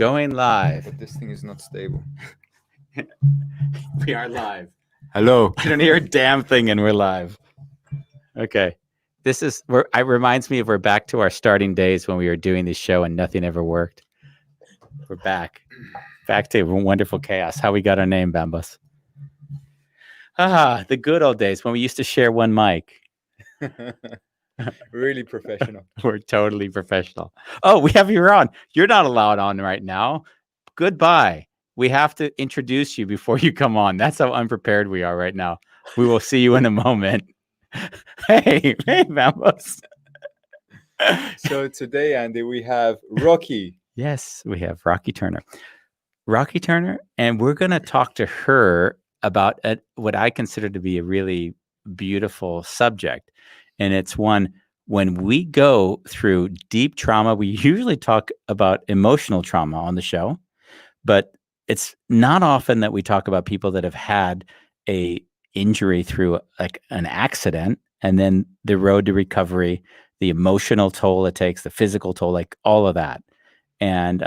Going live. But this thing is not stable. We are live. Hello. You don't hear a damn thing and we're live. Okay. It reminds me of we're back to our starting days when we were doing this show and nothing ever worked. We're back. Back to wonderful chaos. How we got our name, Bambos. The good old days when we used to share one mic. Really professional. We're totally professional. Oh, we have you on. You're not allowed on right now. Goodbye. We have to introduce you before you come on. That's how unprepared we are right now. We will see you in a moment. Hey, Bambos. So today, Andy, we have Rocky. Yes, we have Rocky Turner. Rocky Turner, and we're going to talk to her about what I consider to be a really beautiful subject. And it's one, when we go through deep trauma, we usually talk about emotional trauma on the show, but it's not often that we talk about people that have had a injury through like an accident and then the road to recovery, the emotional toll it takes, the physical toll, like all of that. And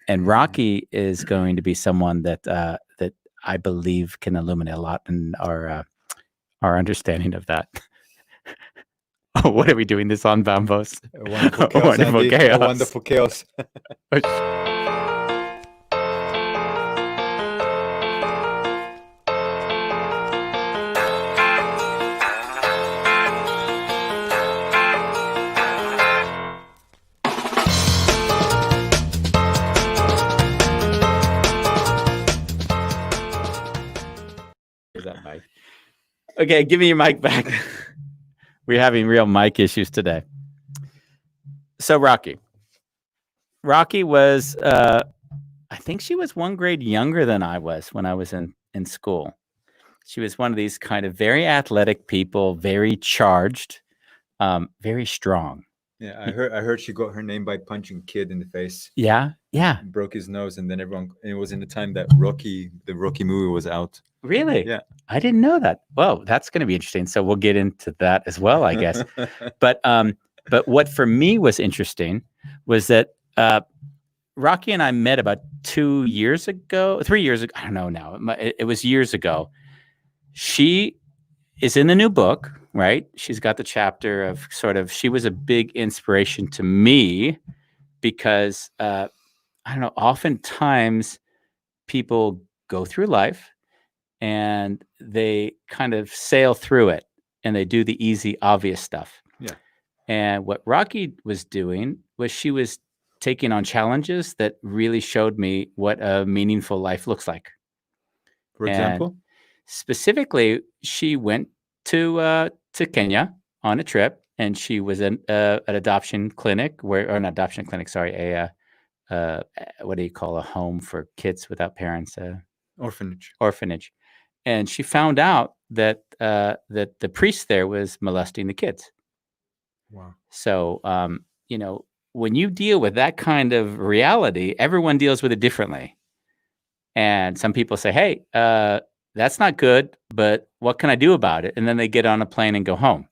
Rocky is going to be someone that that I believe can illuminate a lot in our understanding of that. Oh, what are we doing this on, Bambos? A wonderful chaos, Wonderful Andy. chaos. A wonderful chaos. That mic. Okay, give me your mic back. We're having real mic issues today. So Rocky was, I think she was one grade younger than I was when I was in school. She was one of these kind of very athletic people, very charged, very strong. Yeah, I heard she got her name by punching Kid in the face. Yeah. Broke his nose, and then it was in the time that the Rocky movie was out. Really? Yeah. I didn't know that. Well, that's going to be interesting. So we'll get into that as well, I guess. But what for me was interesting was that Rocky and I met about 3 years ago. I don't know now. It was years ago. She is in the new book, right? She's got the chapter of she was a big inspiration to me because I don't know, oftentimes people go through life and they kind of sail through it and they do the easy, obvious stuff. Yeah. And what Rocky was doing was she was taking on challenges that really showed me what a meaningful life looks like. For example? And specifically, she went to Kenya on a trip, and she was in an adoption clinic, what do you call a home for kids without parents? Orphanage. And she found out that that the priest there was molesting the kids. Wow. So, when you deal with that kind of reality, everyone deals with it differently. And some people say, hey, that's not good, but what can I do about it? And then they get on a plane and go home.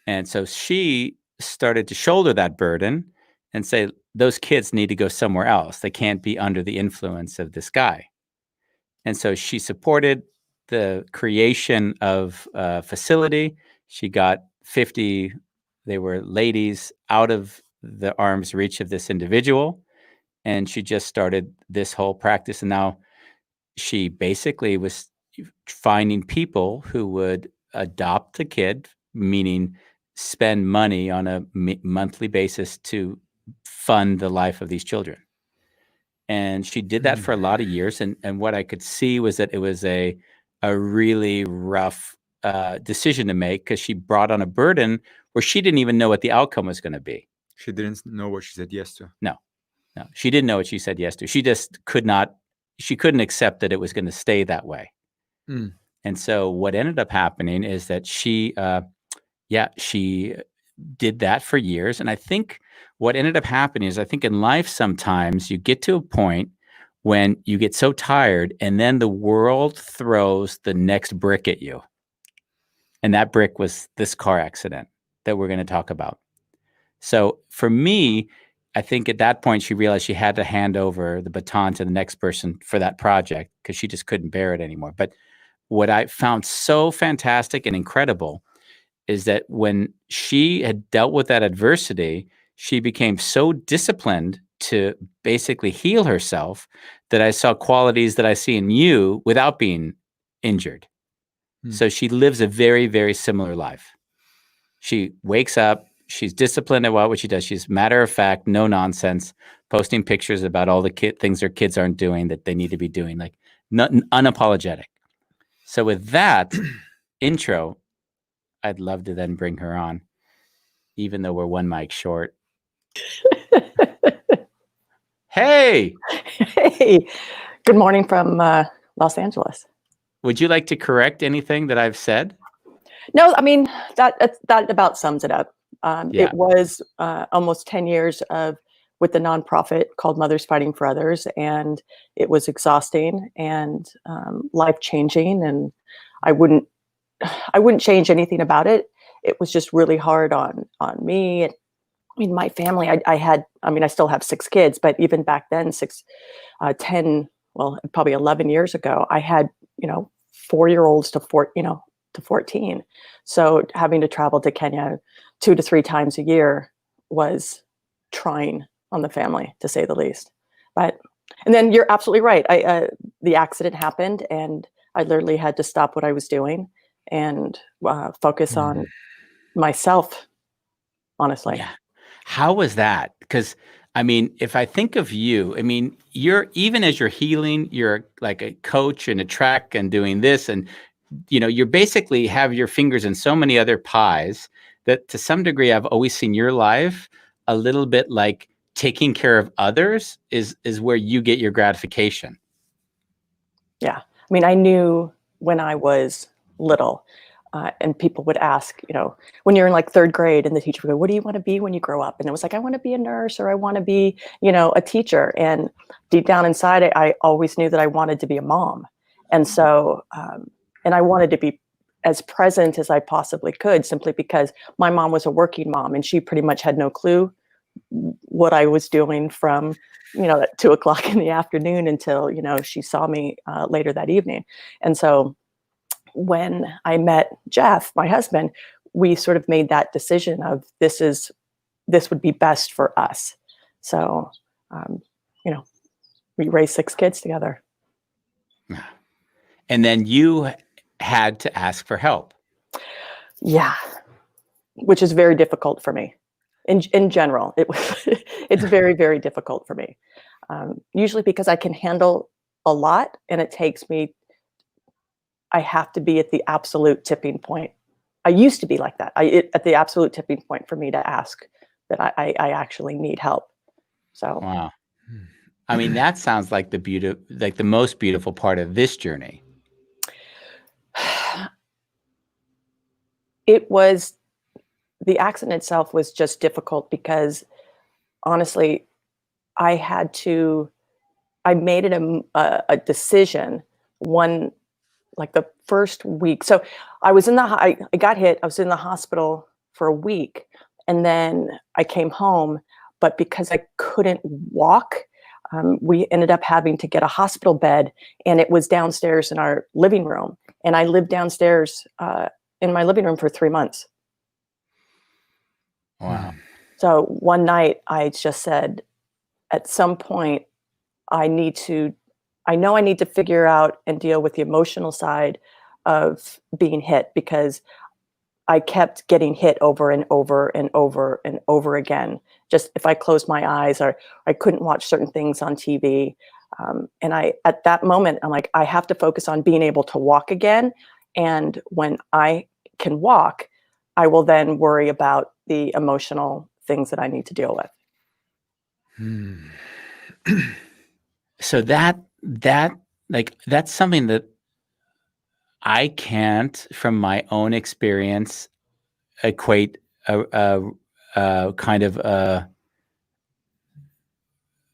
And so she started to shoulder that burden and say, those kids need to go somewhere else. They can't be under the influence of this guy. And so she supported the creation of a facility. She got 50, they were ladies, out of the arm's reach of this individual. And she just started this whole practice. And now she basically was finding people who would adopt the kid, meaning spend money on a monthly basis to fund the life of these children. And she did that for a lot of years. And what I could see was that it was a really rough decision to make because she brought on a burden where she didn't even know what the outcome was going to be. She didn't know what she said yes to. No, she didn't know what she said yes to. She just couldn't accept that it was going to stay that way. Mm. And so what ended up happening is that she did that for years. And I think what ended up happening is I think in life sometimes you get to a point when you get so tired and then the world throws the next brick at you. And that brick was this car accident that we're going to talk about. So for me, I think at that point she realized she had to hand over the baton to the next person for that project because she just couldn't bear it anymore. But what I found so fantastic and incredible is that when she had dealt with that adversity, she became so disciplined to basically heal herself that I saw qualities that I see in you without being injured. So she lives a very, very similar life. She wakes up, she's disciplined at what she does. She's matter of fact, no nonsense, posting pictures about all the things her kids aren't doing that they need to be doing, like unapologetic. So with that intro, I'd love to then bring her on, even though we're one mic short. Hey! Hey, good morning from Los Angeles. Would you like to correct anything that I've said? No, I mean, that about sums it up. Yeah. It was almost 10 years with the nonprofit called Mothers Fighting for Others, and it was exhausting and life-changing, and I wouldn't change anything about it. It was just really hard on me. I mean, my family, I still have 6 kids, but even back then, 10, well, probably 11 years ago, I had, 4-year-olds to 14. So having to travel to Kenya 2 to 3 times a year was trying on the family, to say the least. And then you're absolutely right. The accident happened, and I literally had to stop what I was doing and focus on myself, honestly. Yeah. How was that? Because I mean, if I think of you, I mean, even as you're healing, you're like a coach and a track and doing this, and you're basically have your fingers in so many other pies that to some degree I've always seen your life a little bit like taking care of others is where you get your gratification. Yeah. I mean, I knew when I was little, and people would ask, when you're in like 3rd grade and the teacher would go, what do you want to be when you grow up? And it was like, I want to be a nurse, or I want to be, a teacher. And deep down inside, I always knew that I wanted to be a mom. And so, and I wanted to be as present as I possibly could, simply because my mom was a working mom and she pretty much had no clue what I was doing from, at 2:00 in the afternoon until, she saw me later that evening. And so when I met Jeff, my husband, we sort of made that decision of this would be best for us. So, we raised 6 kids together. And then you had to ask for help. Yeah, which is very difficult for me. In general, it's very, very difficult for me. Usually because I can handle a lot, and I have to be at the absolute tipping point. I used to be like that. At the absolute tipping point for me to ask that I actually need help. So wow. I mean, that sounds like the most beautiful part of this journey. The accident itself was just difficult because, honestly, I made it a decision like the first week. So I got hit. I was in the hospital for a week, and then I came home. But because I couldn't walk, we ended up having to get a hospital bed, and it was downstairs in our living room. And I lived downstairs in my living room for 3 months. Wow. So one night I just said, at some point, I know I need to figure out and deal with the emotional side of being hit, because I kept getting hit over and over and over and over again. Just if I closed my eyes, or I couldn't watch certain things on TV. And at that moment, I'm like, I have to focus on being able to walk again. And when I can walk, I will then worry about the emotional things that I need to deal with. So that's something that I can't, from my own experience, equate a kind of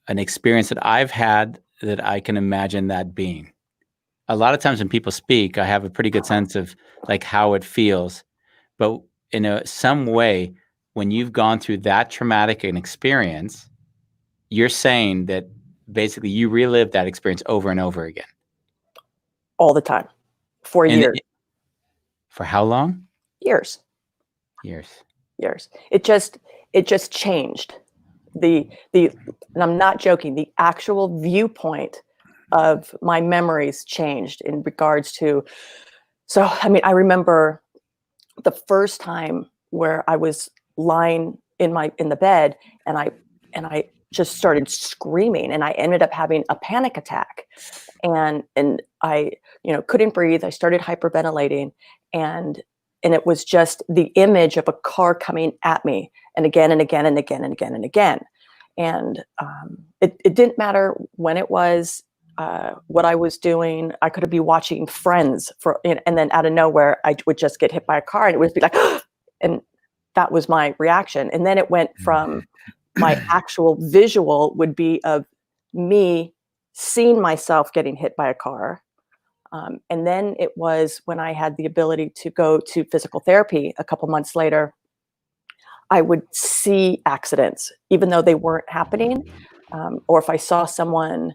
an experience that I've had that I can imagine that being. A lot of times when people speak, I have a pretty good sense of like how it feels, but in some way, when you've gone through that traumatic an experience, you're saying that basically you relive that experience over and over again. all the time for And years. for how long? Years. It just changed. The and I'm not joking, the actual viewpoint of my memories changed in regards to. So I mean, I remember the first time where I was lying in the bed, and I just started screaming, and I ended up having a panic attack, and I couldn't breathe. I started hyperventilating, and it was just the image of a car coming at me, and again and again and again and again and again. And it didn't matter when it was, what I was doing. I could be watching Friends and then out of nowhere, I would just get hit by a car, and it would be like, and that was my reaction. And then it went from my actual visual would be of me seeing myself getting hit by a car. And then it was when I had the ability to go to physical therapy a couple months later, I would see accidents, even though they weren't happening. Or if I saw someone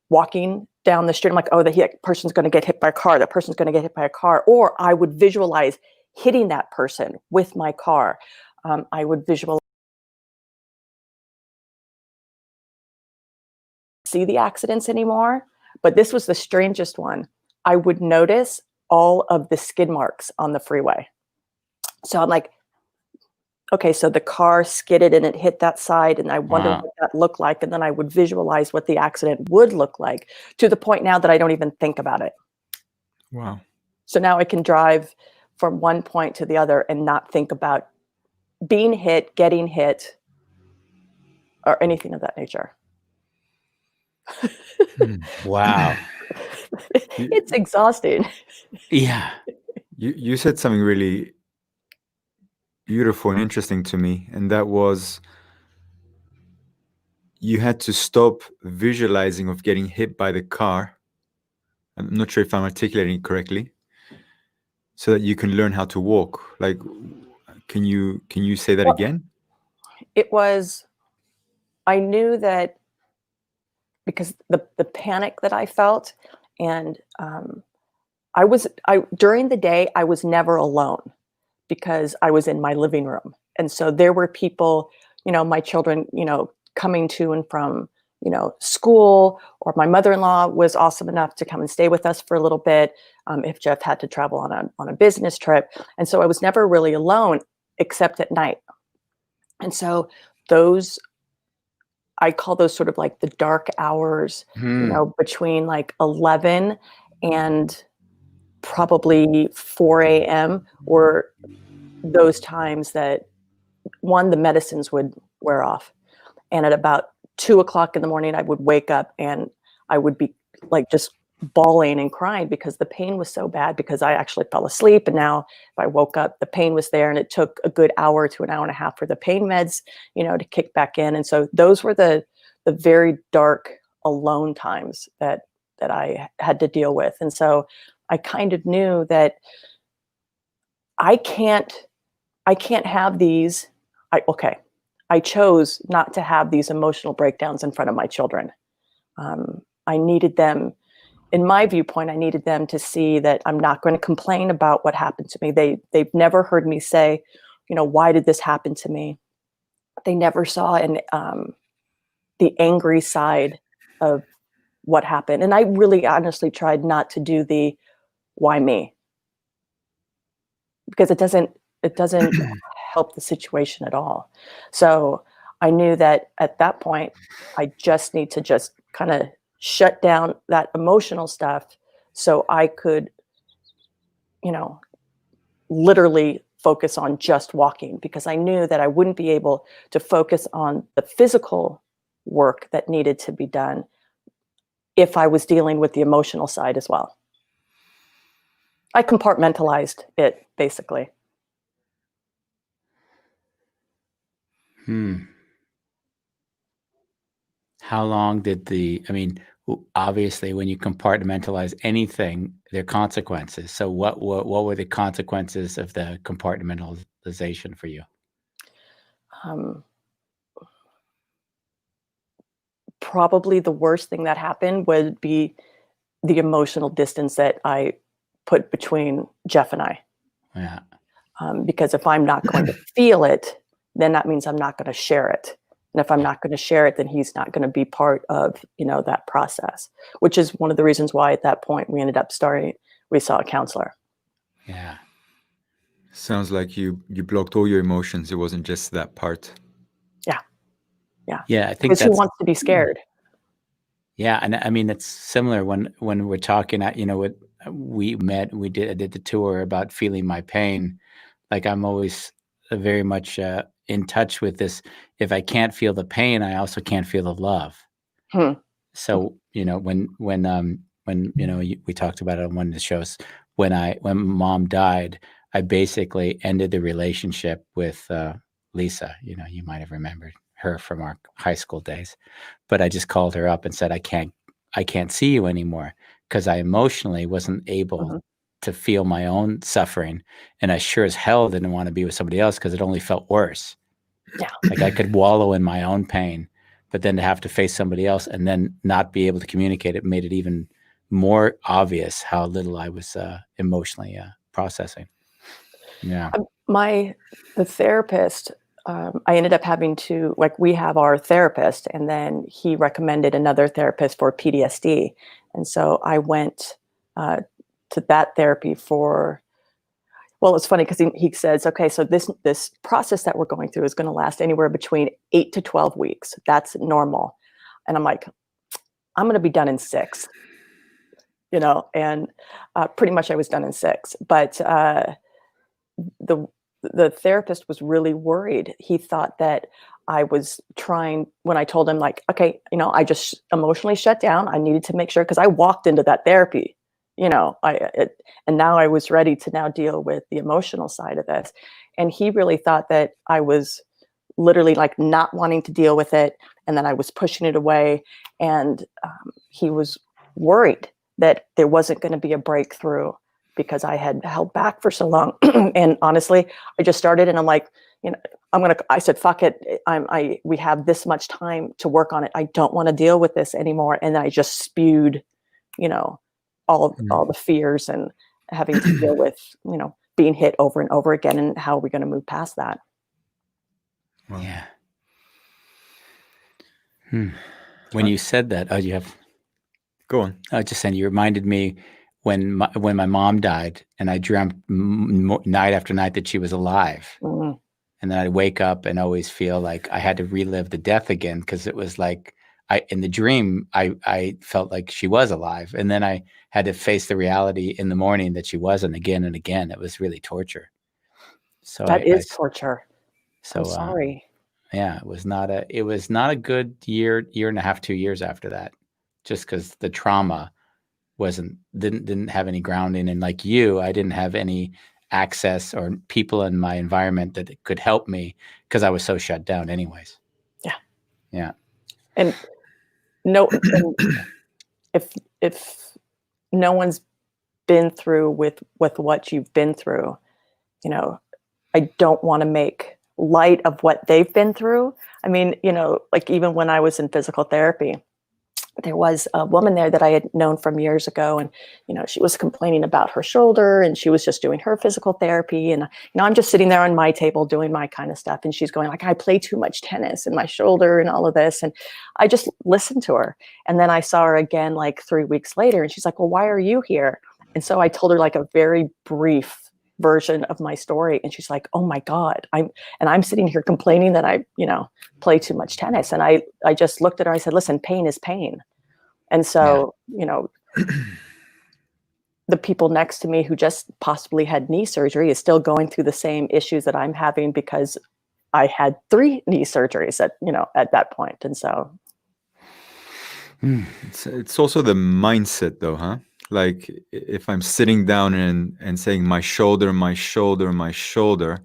walking down the street, I'm like, oh, the person's going to get hit by a car. The person's going to get hit by a car. Or I would visualize hitting that person with my car. I would visualize see the accidents anymore. But this was the strangest one. I would notice all of the skid marks on the freeway. So I'm like, okay, so the car skidded and it hit that side, and I wonder Wow. what that looked like. And then I would visualize what the accident would look like, to the point now that I don't even think about it. Wow. So now I can drive from one point to the other and not think about being hit, getting hit, or anything of that nature. Wow. It's exhausting. Yeah. You said something really beautiful and interesting to me, and that was you had to stop visualizing of getting hit by the car. I'm not sure if I'm articulating it correctly, so that you can learn how to walk. Like, can you say that Well, again? It was, I knew that because the panic that I felt, and during the day, I was never alone because I was in my living room. And so there were people, my children, coming to and from, school, or my mother-in-law was awesome enough to come and stay with us for a little bit, if Jeff had to travel on a business trip. And so I was never really alone except at night. And so I call those sort of like the dark hours, between like 11 and probably 4 a.m. were those times that, one, the medicines would wear off. And at about 2 o'clock in the morning, I would wake up and I would be like just bawling and crying because the pain was so bad, because I actually fell asleep. And now if I woke up, the pain was there, and it took a good hour to an hour and a half for the pain meds, to kick back in. And so those were the very dark, alone times that I had to deal with. And so I kind of knew that I can't have these. I chose not to have these emotional breakdowns in front of my children. I needed them, in my viewpoint, I needed them to see that I'm not going to complain about what happened to me. They've never heard me say, why did this happen to me? They never saw the angry side of what happened. And I really honestly tried not to do the why me, because it doesn't help the situation at all. So I knew that at that point, I just need to just kind of shut down that emotional stuff so I could, literally focus on just walking, because I knew that I wouldn't be able to focus on the physical work that needed to be done if I was dealing with the emotional side as well. I compartmentalized it, basically. How long did obviously when you compartmentalize anything, there are consequences. So what were the consequences of the compartmentalization for you? probably the worst thing that happened would be the emotional distance that I put between Jeff and I. Yeah. Because if I'm not going to feel it, then that means I'm not going to share it. And if I'm not going to share it, then he's not going to be part of, that process, which is one of the reasons why at that point we ended up we saw a counselor. Yeah. Sounds like you blocked all your emotions. It wasn't just that part. Yeah. Yeah. Yeah. I think Because who that's, wants to be scared? yeah. And I mean, it's similar when we're talking at, we met, I did the tour about feeling my pain. Like I'm always very much in touch with this. If I can't feel the pain, I also can't feel the love. Hmm. So, when we talked about it on one of the shows, when mom died, I basically ended the relationship with Lisa. You might have remembered her from our high school days, but I just called her up and said, I can't see you anymore, because I emotionally wasn't able Mhm. to feel my own suffering. And I sure as hell didn't want to be with somebody else, because it only felt worse. Yeah. Like I could wallow in my own pain, but then to have to face somebody else and then not be able to communicate, it made it even more obvious how little I was emotionally processing. Yeah. The therapist, I ended up having to, we have our therapist, and then he recommended another therapist for PTSD. And so I went to that therapy it's funny because he says, okay, so this process that we're going through is going to last anywhere between 8 to 12 weeks. That's normal. And I'm like, I'm going to be done in 6, and pretty much I was done in 6. But the therapist was really worried. He thought that I was trying, when I told him, like, okay, I just emotionally shut down. I needed to make sure, because I walked into that therapy, and now I was ready to now deal with the emotional side of this. And he really thought that I was literally like not wanting to deal with it, and then I was pushing it away. And he was worried that there wasn't going to be a breakthrough because I had held back for so long. And honestly, I just started, and I'm like, I said, fuck it. We have this much time to work on it. I don't want to deal with this anymore. And then I just spewed, all the fears and having to deal with, being hit over and over again, and how are we going to move past that? Wow. Yeah. When you said that, you have. Go on. I was just saying, you reminded me when my mom died, and I dreamt night after night that she was alive. Mhm. And then I'd wake up and always feel like I had to relive the death again, because it was like in the dream, I felt like she was alive. And then I had to face the reality in the morning that she wasn't, again and again. It was really torture. So That is torture. So I'm sorry. yeah, it was not a good year and a half, 2 years after that, just because the trauma didn't have any grounding. And like you, I didn't have any access or people in my environment that could help me, because I was so shut down anyways. Yeah. Yeah. And and if no one's been through with what you've been through, I don't want to make light of what they've been through. I mean, like even when I was in physical therapy, there was a woman there that I had known from years ago, and she was complaining about her shoulder, and she was just doing her physical therapy, and I'm just sitting there on my table doing my kind of stuff, and she's going like, I play too much tennis in my shoulder and all of this, and I just listened to her. And then I saw her again like 3 weeks later, and she's like, well, why are you here? And so I told her like a very brief version of my story, and she's like, oh my God, I'm sitting here complaining that I play too much tennis. And I just looked at her, I said, listen, pain is pain. And so the people next to me who just possibly had knee surgery is still going through the same issues that I'm having, because I had 3 knee surgeries at that point. And so It's also the mindset, though, huh? Like if I'm sitting down and saying my shoulder, my shoulder, my shoulder,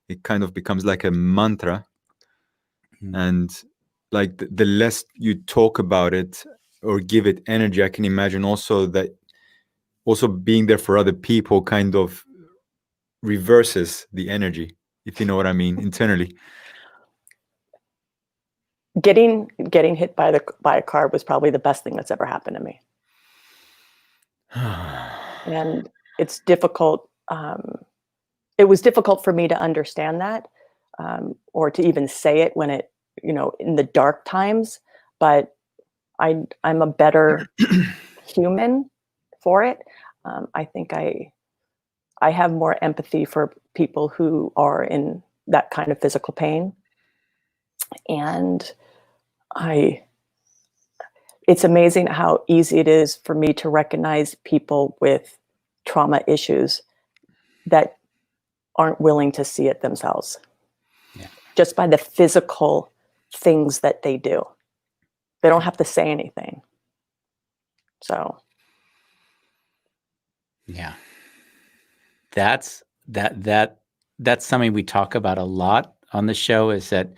it kind of becomes like a mantra. And like the less you talk about it or give it energy, I can imagine also that also being there for other people kind of reverses the energy, if you know what I mean, internally. getting hit by a car was probably the best thing that's ever happened to me. And it's difficult. It was difficult for me to understand that, or to even say it when it, in the dark times. But I'm a better human for it. I think I have more empathy for people who are in that kind of physical pain, and it's amazing how easy it is for me to recognize people with trauma issues that aren't willing to see it themselves. Yeah. Just by the physical things that they do. They don't have to say anything. So. Yeah. That's something we talk about a lot on the show, is that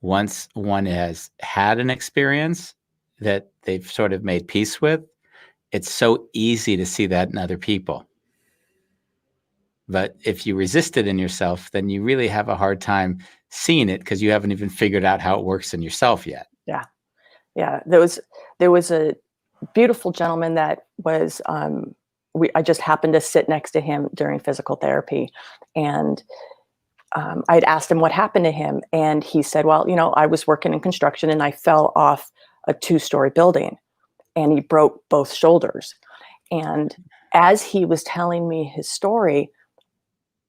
once one has had an experience that they've sort of made peace with, it's so easy to see that in other people. But if you resist it in yourself, then you really have a hard time seeing it, because you haven't even figured out how it works in yourself yet. Yeah. Yeah. There was a beautiful gentleman that was, I just happened to sit next to him during physical therapy, and I'd asked him what happened to him, and he said, well, I was working in construction and I fell off a 2-story building, and he broke both shoulders. And as he was telling me his story,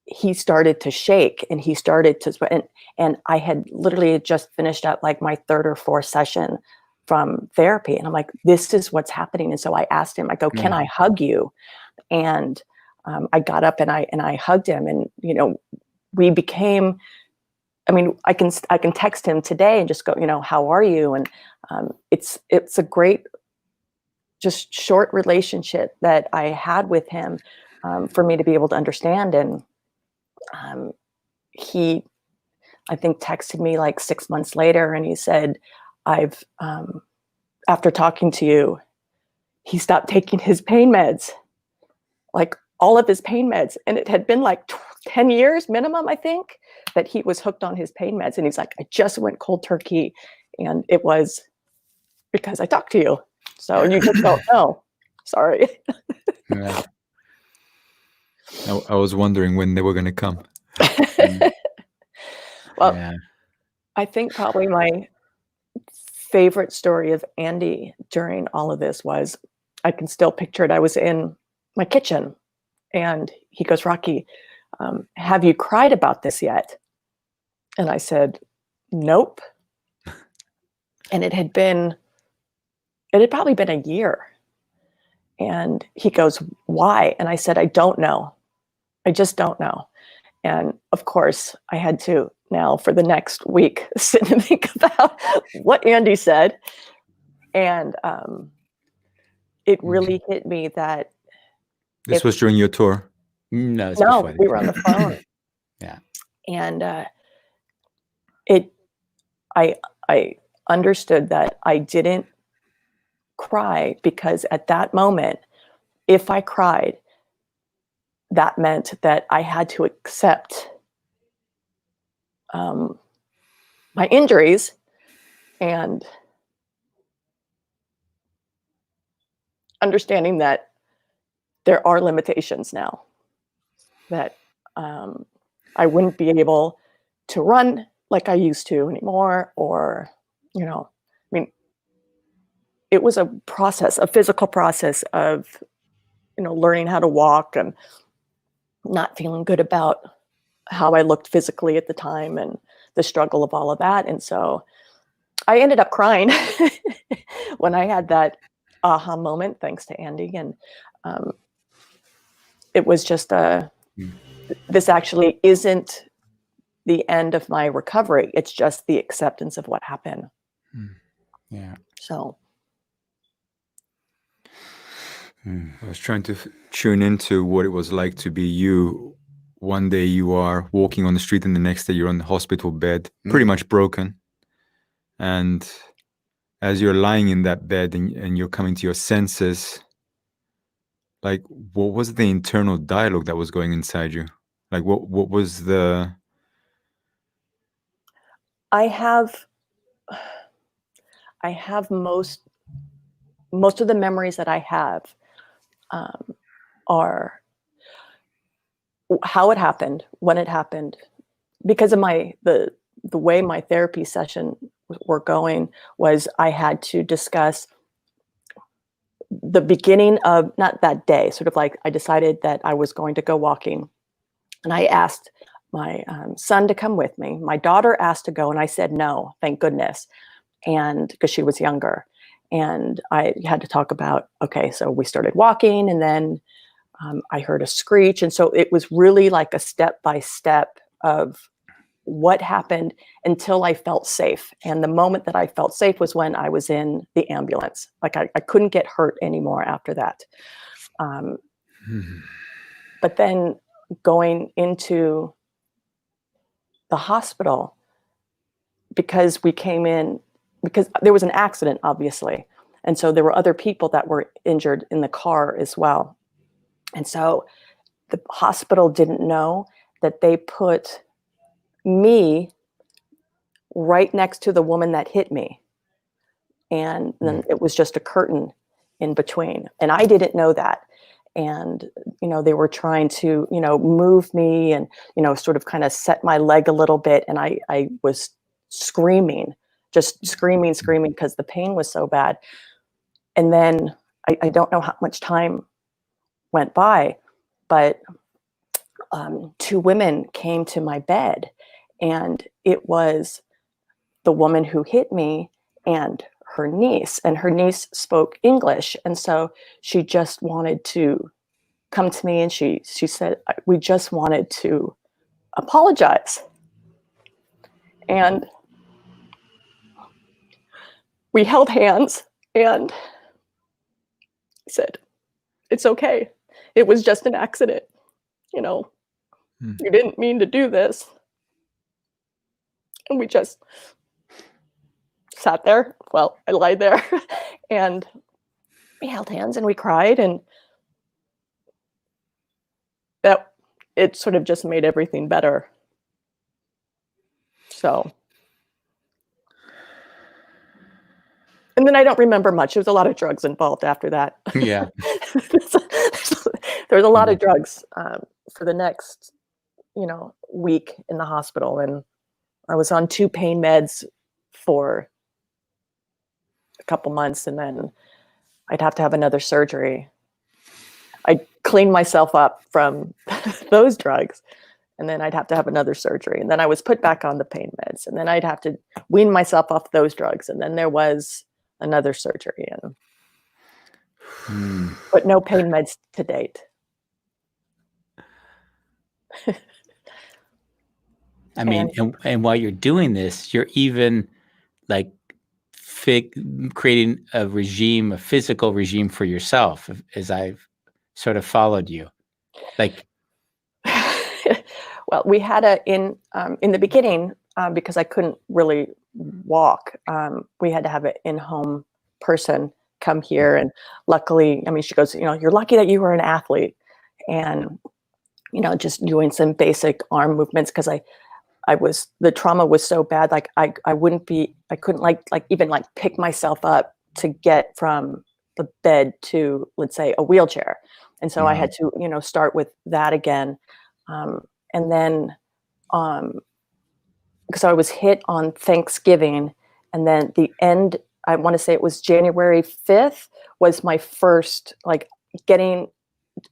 he started to shake, and he started to, and I had literally just finished up like my 3rd or 4th session from therapy. And I'm like, this is what's happening. And so I asked him, I go, can I hug you? And I got up and I hugged him, and, we became, I can text him today and just go, how are you? And it's a great, just short relationship that I had with him, for me to be able to understand. And he, I think, texted me like 6 months later, and he said, after talking to you, he stopped taking his pain meds, like all of his pain meds. And it had been like 10 years minimum, I think, that he was hooked on his pain meds. And he's like, I just went cold turkey, and it was because I talked to you. So you just don't know. Sorry. Yeah. I was wondering when they were going to come. Well, Yeah. I think probably my favorite story of Andy during all of this was, I can still picture it. I was in my kitchen, and he goes, Rocky, have you cried about this yet? And I said, nope. And it had probably been a year. And he goes, why? And I said, I don't know. I just don't know. And of course, I had to now for the next week sit and think about what Andy said. And it really hit me that This was during your tour? No, it's no, before we were on the phone. Yeah. And I understood that I didn't cry because at that moment, if I cried, that meant that I had to accept my injuries and understanding that there are limitations now, that I wouldn't be able to run like I used to anymore, or, it was a process, a physical process of, learning how to walk and not feeling good about how I looked physically at the time, and the struggle of all of that. And so I ended up crying when I had that aha moment, thanks to Andy. And it was just this actually isn't the end of my recovery. It's just the acceptance of what happened. Yeah. So. I was trying to tune into what it was like to be you. One day you are walking on the street, and the next day you're on the hospital bed, pretty much broken. And as you're lying in that bed and you're coming to your senses, like, what was the internal dialogue that was going inside you? Like, what was the... I have have most of the memories that I have are how it happened, when it happened, because of the way my therapy session were going. Was I had to discuss the beginning of, not that day, sort of like I decided that I was going to go walking, and I asked my son to come with me. My daughter asked to go, and I said no, thank goodness, and because she was younger. And I had to talk about, okay, so we started walking, and then I heard a screech. And so it was really like a step by step of what happened until I felt safe. And the moment that I felt safe was when I was in the ambulance. Like I couldn't get hurt anymore after that. But then going into the hospital, because we came in, because there was an accident, obviously. And so there were other people that were injured in the car as well. And so the hospital didn't know that they put me right next to the woman that hit me. And then it was just a curtain in between. And I didn't know that. And, they were trying to, move me and, sort of kind of set my leg a little bit. And I was screaming, just screaming, because the pain was so bad. And then I don't know how much time went by, but two women came to my bed, and it was the woman who hit me and her niece, and her niece spoke English. And so she just wanted to come to me, and she said, we just wanted to apologize. And we held hands, and I said, it's okay. It was just an accident. You didn't mean to do this. And we just sat there. Well, I lied there and we held hands and we cried, and that it sort of just made everything better. So, and then I don't remember much. There was a lot of drugs involved after that. Yeah. There was a lot of drugs for the next, week in the hospital. And I was on 2 pain meds for a couple months, and then I'd have to have another surgery. I'd clean myself up from those drugs, and then I'd have to have another surgery. And then I was put back on the pain meds, and then I'd have to wean myself off those drugs. And then there was another surgery, but no pain meds to date. I mean, and while you're doing this, you're even like creating a physical regime for yourself, as I've sort of followed you. Like, well, we had in the beginning, because I couldn't really walk, we had to have an in-home person come here. And luckily, she goes, you're lucky that you were an athlete, and, just doing some basic arm movements. Cause the trauma was so bad. Like I couldn't even pick myself up to get from the bed to, let's say, a wheelchair. And so I had to, start with that again. And then, because I was hit on Thanksgiving, and then the end, I want to say it was January 5th was my first,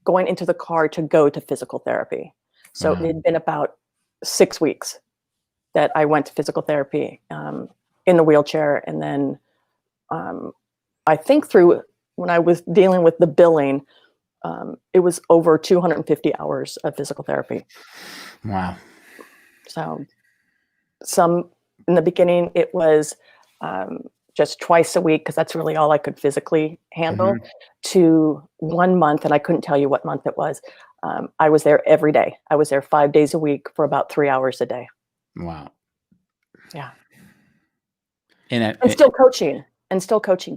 going into the car to go to physical therapy. So it had been about 6 weeks that I went to physical therapy in the wheelchair. And then I think through when I was dealing with the billing, it was over 250 hours of physical therapy. Wow. So in the beginning, it was just twice a week, because that's really all I could physically handle, to 1 month. And I couldn't tell you what month it was. I was there every day. I was there 5 days a week for about 3 hours a day. Wow. Yeah. And still coaching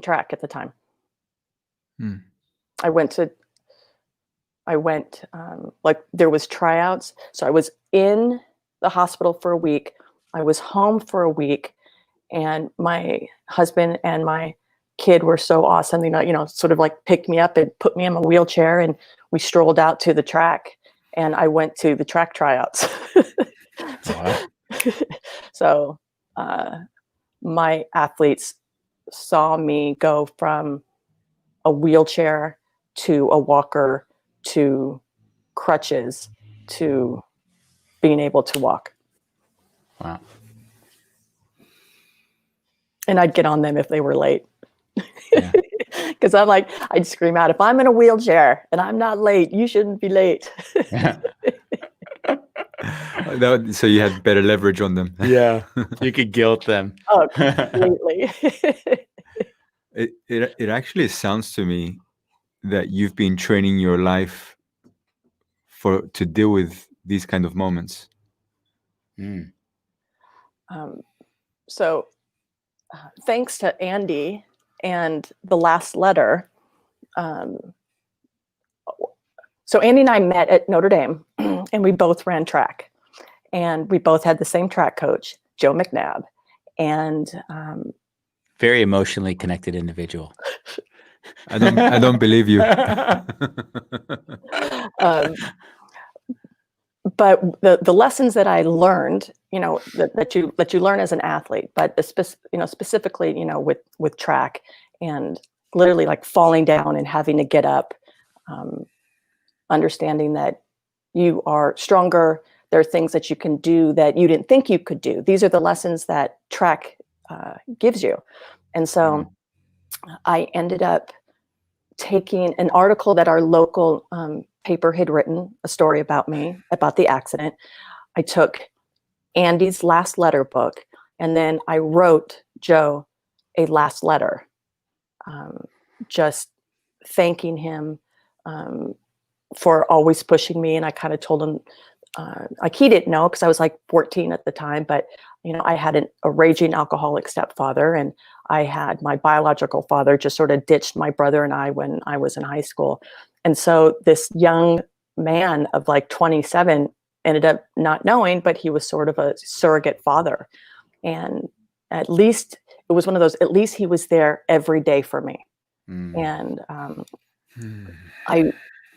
track at the time. I went, there was tryouts. So I was in the hospital for a week. I was home for a week. And my husband and my kid were so awesome. Sort of like picked me up and put me in a wheelchair, and we strolled out to the track, and I went to the track tryouts. Wow. So my athletes saw me go from a wheelchair to a walker to crutches to being able to walk. Wow. And I'd get on them if they were late. Yeah. Because I'd scream out, if I'm in a wheelchair and I'm not late, you shouldn't be late. So you had better leverage on them. Yeah. You could guilt them. Oh, completely. It actually sounds to me that you've been training your life to deal with these kind of moments. Mm. So thanks to Andy and the last letter. So Andy and I met at Notre Dame, and we both ran track, and we both had the same track coach, Joe McNabb, and Very emotionally connected individual. I don't believe you. But the lessons that I learned, that you learn as an athlete, but specifically, with track, and literally like falling down and having to get up, understanding that you are stronger. There are things that you can do that you didn't think you could do. These are the lessons that track gives you. And so I ended up taking an article that our local paper had written, a story about me, about the accident. I took Andy's last letter book, and then I wrote Joe a last letter, just thanking him for always pushing me. And I kind of told him, he didn't know, because I was like 14 at the time, but I had a raging alcoholic stepfather, and I had my biological father just sort of ditched my brother and I when I was in high school. And so this young man of like 27 ended up not knowing, but he was sort of a surrogate father. And at least it was one of those, at least he was there every day for me. And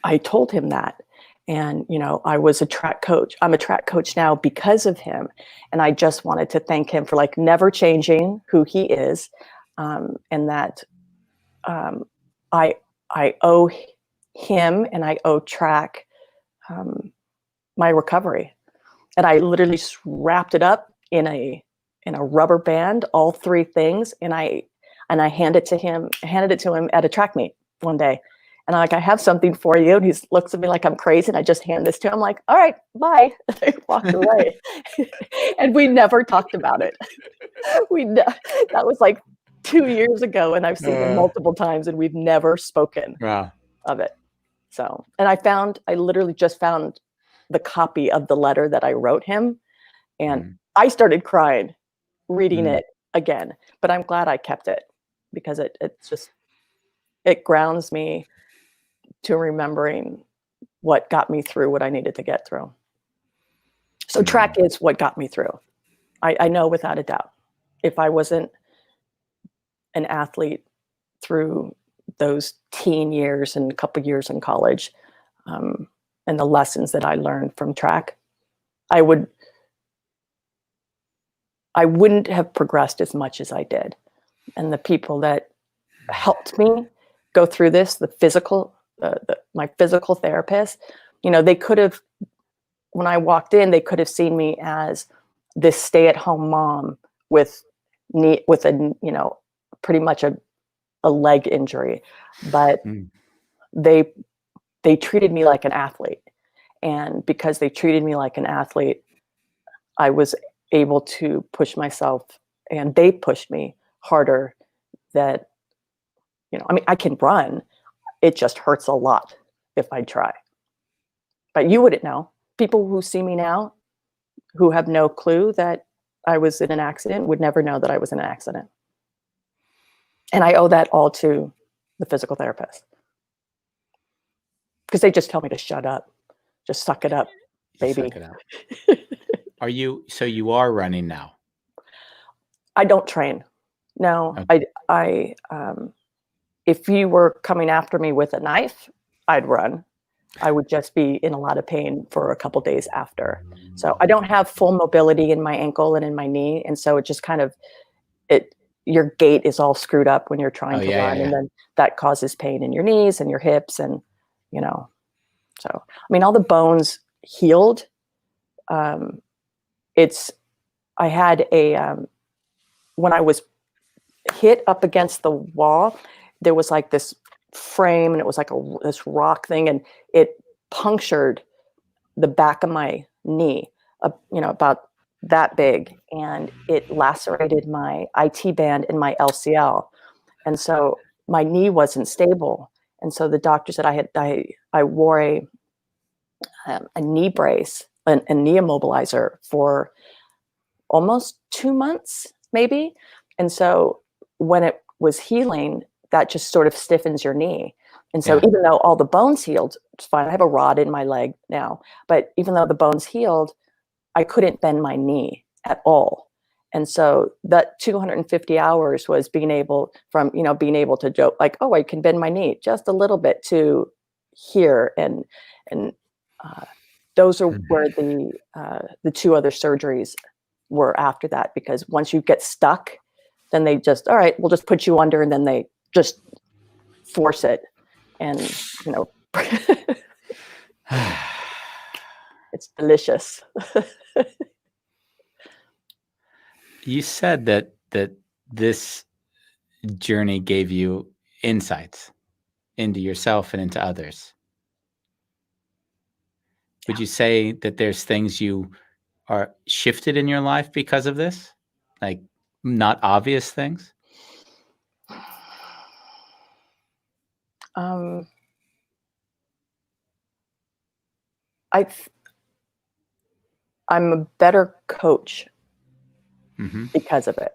I told him that. And, I was a track coach. I'm a track coach now because of him. And I just wanted to thank him for like never changing who he is. And that I owe him, and I owe track my recovery. And I literally just wrapped it up in a rubber band, all three things. And I handed it to him at a track meet one day. And I'm like, I have something for you. And he looks at me like I'm crazy. And I just hand this to him. I'm like, all right, bye. I walked away. And we never talked about it. That was like 2 years ago. And I've seen him multiple times, and we've never spoken of it. So, and I literally just found the copy of the letter that I wrote him. And I started crying reading it again. But I'm glad I kept it, because it grounds me to remembering what got me through what I needed to get through. So track is what got me through. I know without a doubt. If I wasn't an athlete through those teen years and a couple years in college, and the lessons that I learned from track, I wouldn't have progressed as much as I did. And the people that helped me go through this, my physical therapist, they could have, when I walked in, they could have seen me as this stay-at-home mom with a pretty much a leg injury, but they treated me like an athlete. And because they treated me like an athlete, I was able to push myself, and they pushed me harder. That, I can run. It just hurts a lot if I try. But you wouldn't know. People who see me now, who have no clue that I was in an accident, would never know that I was in an accident. And I owe that all to the physical therapist. Because they just tell me to shut up. Just suck it up, baby. Suck it up. So you are running now? I don't train. No, Okay. if you were coming after me with a knife, I'd run. I would just be in a lot of pain for a couple days after. So I don't have full mobility in my ankle and in my knee. And so it just kind of, your gait is all screwed up when you're trying Oh, to yeah, run. yeah, And yeah. then that causes pain in your knees and your hips. And, so, I mean, all the bones healed. I had when I was hit up against the wall, there was like this frame, and it was like this rock thing, and it punctured the back of my knee, about that big, and it lacerated my IT band and my LCL, and so my knee wasn't stable, and so the doctor said I wore a knee brace, a knee immobilizer for almost 2 months, maybe. And so when it was healing, that just sort of stiffens your knee. And so Yeah. even though all the bones healed, it's fine. I have a rod in my leg now, but even though the bones healed, I couldn't bend my knee at all. And so that 250 hours was being able to joke like, oh, I can bend my knee just a little bit to here. And those are where the two other surgeries were after that, because once you get stuck, then they just, all right, we'll just put you under, and then they just force it. And, it's delicious. You said that this journey gave you insights into yourself and into others. Would you say that there's things you are shifted in your life because of this? Like not obvious things? I'm a better coach Mm-hmm. because of it.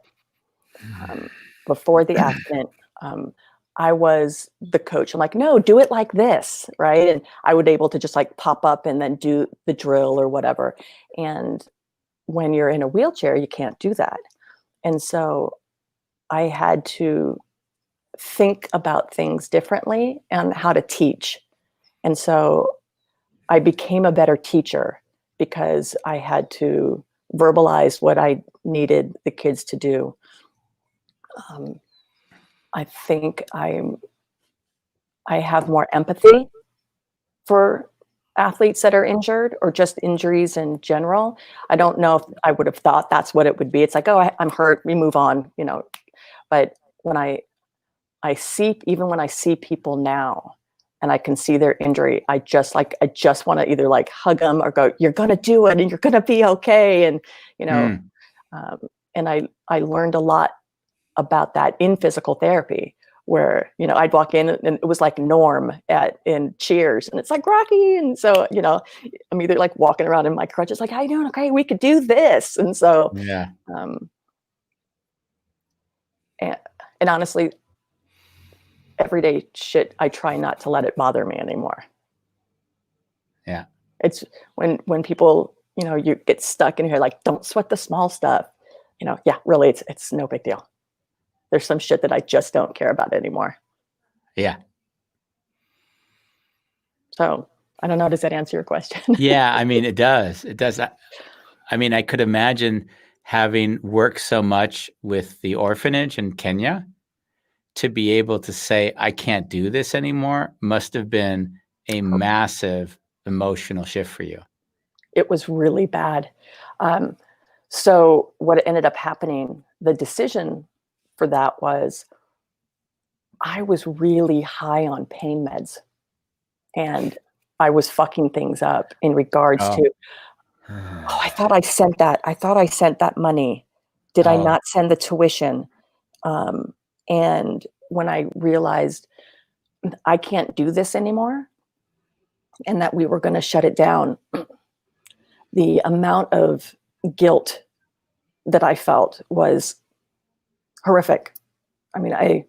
Before the accident, I was the coach. I'm like, no, do it like this, right? And I would able to just like pop up and then do the drill or whatever. And when you're in a wheelchair, you can't do that. And so I had to think about things differently and how to teach. And so I became a better teacher because I had to verbalize what I needed the kids to do. I think I have more empathy for athletes that are injured, or just injuries in general. I don't know if I would have thought that's what it would be. It's like, oh, I'm hurt, we move on, But when I see, even when I see people now and I can see their injury, I just want to either like hug them or go, you're going to do it and you're going to be okay. And, um, and I learned a lot about that in physical therapy, where, I'd walk in and it was like Norm in Cheers, and it's like Rocky. And so, I'm either like walking around in my crutches, like, how you doing? Okay, we could do this. And so, Yeah. and honestly, everyday shit, I try not to let it bother me anymore. Yeah. It's when people, you get stuck in here, like, don't sweat the small stuff. Yeah, really, it's no big deal. There's some shit that I just don't care about anymore. Yeah. So I don't know. Does that answer your question? Yeah. I mean, it does. It does. I mean, I could imagine having worked so much with the orphanage in Kenya to be able to say, I can't do this anymore, must have been a massive emotional shift for you. It was really bad. So what ended up happening, the decision for that was, I was really high on pain meds, and I was fucking things up in regards Oh. to, I thought I sent that money. Did I not send the tuition? And when I realized I can't do this anymore, and that we were going to shut it down, the amount of guilt that I felt was horrific. I mean, I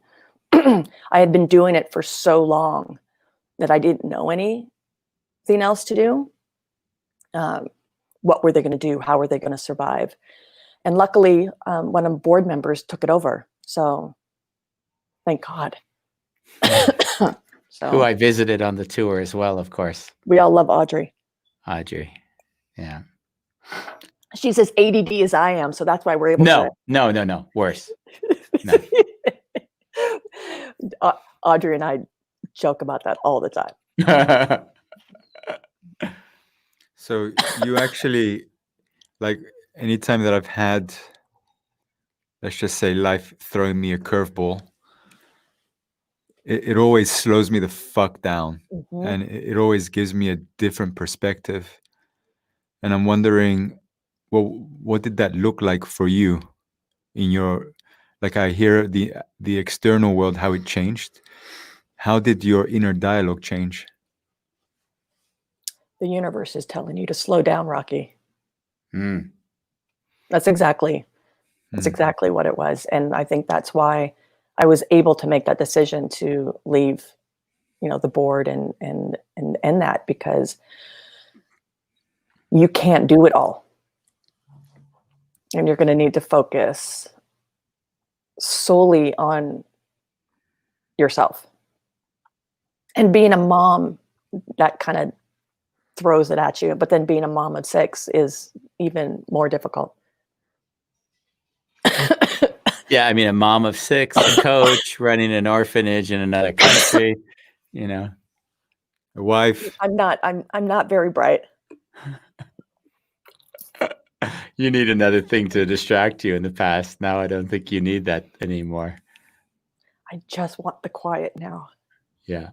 had been doing it for so long that I didn't know anything else to do. What were they going to do? How were they going to survive? And luckily, one of the board members took it over. So thank God. Who So I visited on the tour as well, of course. we all love Audrey. Audrey. Yeah. She's as ADD as I am. So that's why we're able to. No. Worse. No. Audrey and I joke about that all the time. So you actually, like, anytime that I've had, let's just say, life throwing me a curveball, it always slows me the fuck down. Mhm. And it always gives me a different perspective. And I'm wondering, well, what did that look like for you in your, like, I hear the external world, how it changed. How did your inner dialogue change? The universe is telling you to slow down, Rocky. Mm. That's exactly what it was. And I think that's why I was able to make that decision to leave, the board and that, because you can't do it all. And you're going to need to focus solely on yourself. And being a mom, that kind of throws it at you. But then being a mom of 6 is even more difficult. Yeah, I mean, a mom of 6, a coach, running an orphanage in another country, A wife. I'm not very bright. You need another thing to distract you in the past. Now I don't think you need that anymore. I just want the quiet now. Yeah.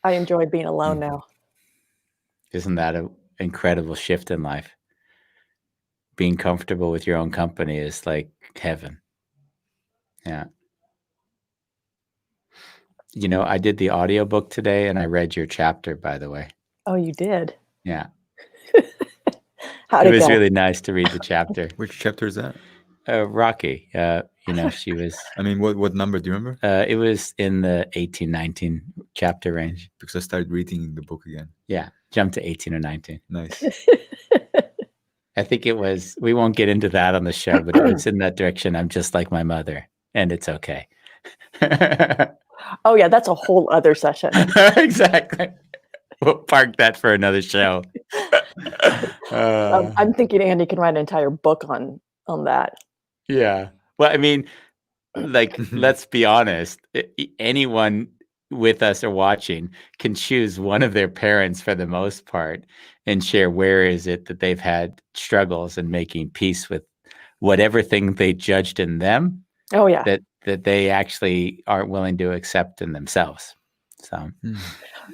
I enjoy being alone now. Isn't that an incredible shift in life? Being comfortable with your own company is like heaven. Yeah. I did the audiobook today and I read your chapter, by the way. Oh, you did? Yeah. How'd It it was go? really nice to read the chapter. Which chapter is that? Rocky, she was, I mean, what number do you remember? it was in the 18, 19 chapter range. Because I started reading the book again. Yeah. Jumped to 18 or 19. Nice. I think it was, we won't get into that on the show, but it's in that direction. I'm just like my mother and it's okay. Oh yeah, that's a whole other session. Exactly. We'll park that for another show. I'm thinking Andy can write an entire book on that. Yeah. Well, I mean, like, let's be honest. Anyone with us or watching can choose one of their parents for the most part and share where is it that they've had struggles in making peace with whatever thing they judged in them. Oh yeah. That they actually aren't willing to accept in themselves. So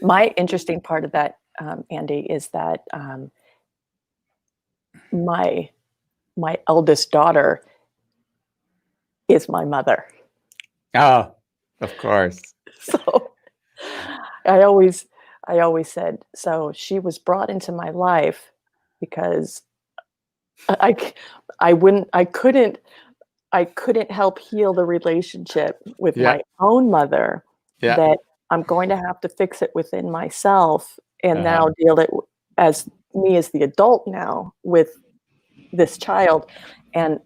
my interesting part of that, Andy, is that my eldest daughter is my mother. Oh, of course. So I always said, so she was brought into my life because I couldn't help heal the relationship with my own mother. Yeah. That I'm going to have to fix it within myself and now deal it as me as the adult now with this child. And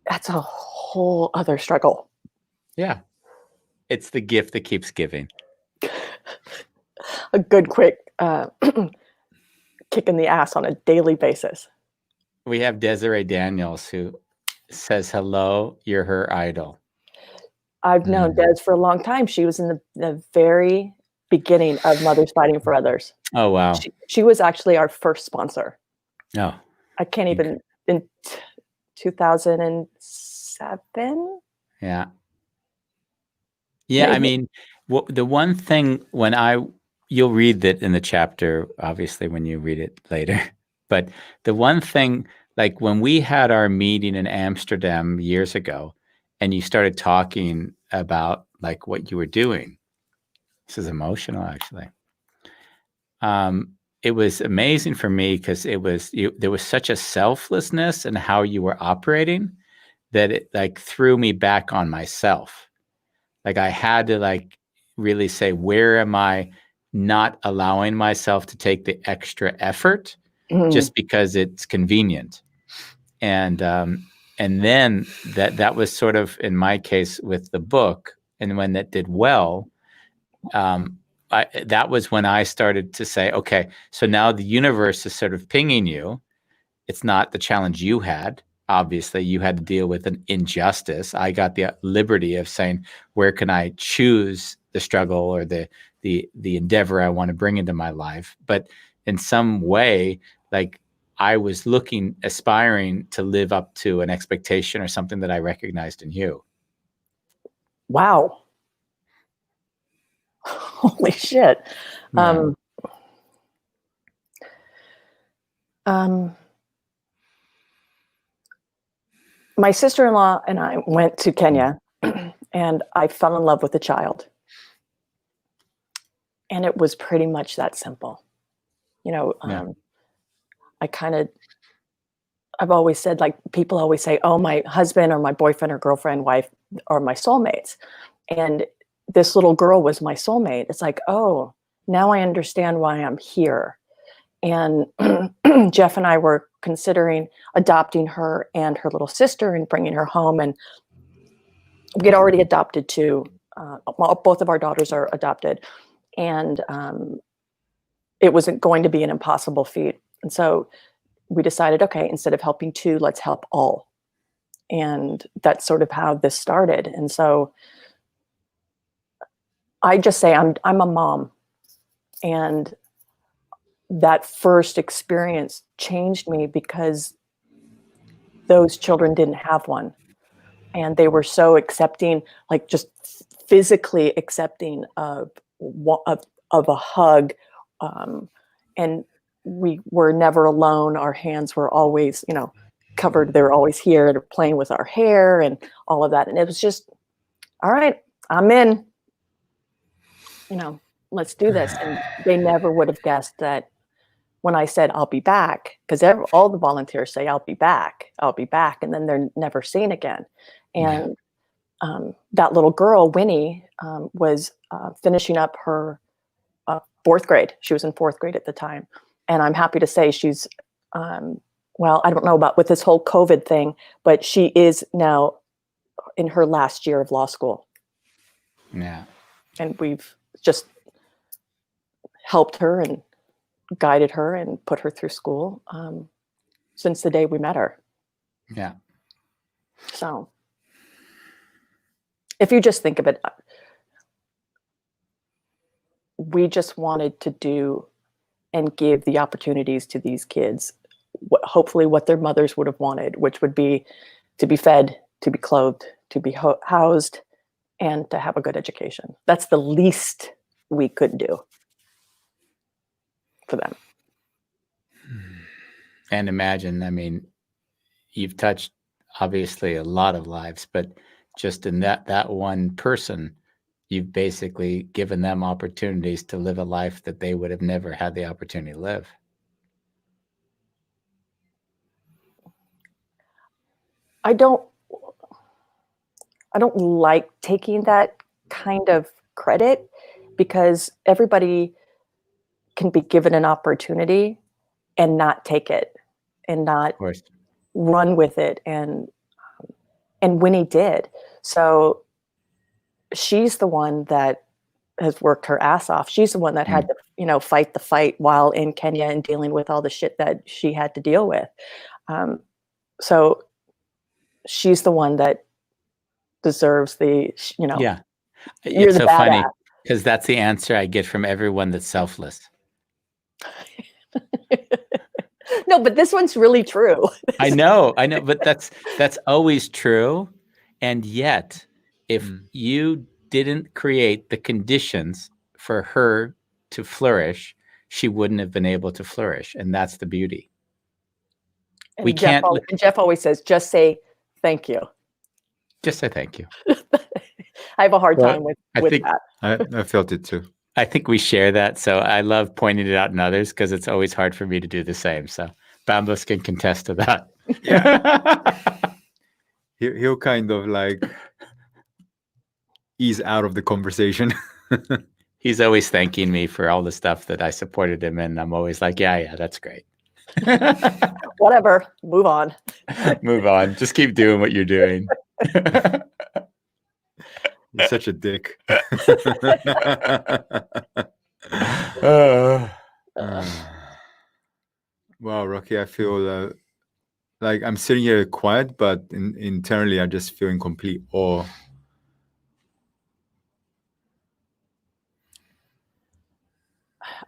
that's a whole other struggle. Yeah. It's the gift that keeps giving. A good quick kick in the ass on a daily basis. We have Desiree Daniels who says, hello, you're her idol. I've known Des for a long time. She was in the very beginning of Mothers Fighting for Others. Oh, wow. She was actually our first sponsor. Oh. I can't even, in 2007? Yeah. Yeah, I mean, the one thing you'll read that in the chapter, obviously, when you read it later, but the one thing, like when we had our meeting in Amsterdam years ago, and you started talking about like what you were doing, this is emotional, actually. It was amazing for me because there was such a selflessness in how you were operating that it like threw me back on myself. Like I had to like really say, where am I not allowing myself to take the extra effort just because it's convenient. And then that was sort of in my case with the book. And when that did well, that was when I started to say, okay, so now the universe is sort of pinging you. It's not the challenge you had. Obviously, you had to deal with an injustice. I got the liberty of saying, where can I choose the struggle or the endeavor I want to bring into my life? But in some way, like I was aspiring to live up to an expectation or something that I recognized in you. Wow. Holy shit. Yeah. My sister-in-law and I went to Kenya and I fell in love with a child. And it was pretty much that simple. You know, I've always said, like, people always say, oh, my husband or my boyfriend or girlfriend, wife are my soulmates. And this little girl was my soulmate. It's like, oh, now I understand why I'm here. And Jeff and I were considering adopting her and her little sister and bringing her home. And we had already adopted two. Both of our daughters are adopted. And it wasn't going to be an impossible feat. And so we decided, okay, instead of helping two, let's help all. And that's sort of how this started. And so I just say I'm a mom. And that first experience changed me because those children didn't have one. And they were so accepting, like just physically accepting of a hug. And we were never alone. Our hands were always, covered. They were always here. They're playing with our hair and all of that. And it was just, all right, I'm in, let's do this. And they never would have guessed that when I said, I'll be back, because all the volunteers say, I'll be back. And then they're never seen again. And that little girl, Winnie, was finishing up her fourth grade. She was in fourth grade at the time. And I'm happy to say she's, well, I don't know about with this whole COVID thing, but she is now in her last year of law school. Yeah. And we've just helped her and guided her and put her through school since the day we met her. Yeah. So if you just think of it, we just wanted to do and give the opportunities to these kids, hopefully what their mothers would have wanted, which would be to be fed, to be clothed, to be housed, and to have a good education. That's the least we could do for them. And imagine, I mean, you've touched obviously a lot of lives, but just in that one person, you've basically given them opportunities to live a life that they would have never had the opportunity to live. I don't like taking that kind of credit because everybody can be given an opportunity and not take it and not run with it. And Winnie did. So she's the one that has worked her ass off. She's the one that had to, fight the fight while in Kenya and dealing with all the shit that she had to deal with. So she's the one that deserves the, Yeah. You're It's the so funny badass. because that's the answer I get from everyone that's selfless. No, but this one's really true. I know, but that's always true. And yet, if you didn't create the conditions for her to flourish, she wouldn't have been able to flourish. And that's the beauty. And Jeff always says, just say thank you. Just say thank you. I have a hard time with that. I felt it too. I think we share that. So I love pointing it out in others because it's always hard for me to do the same. So Bambos can contest to that. Yeah. He'll kind of like ease out of the conversation. He's always thanking me for all the stuff that I supported him in. I'm always like, yeah, that's great. Whatever, move on. Move on. Just keep doing what you're doing. You're such a dick. Uh, Wow, Rocky, I feel like I'm sitting here quiet, but internally I just feel in complete awe.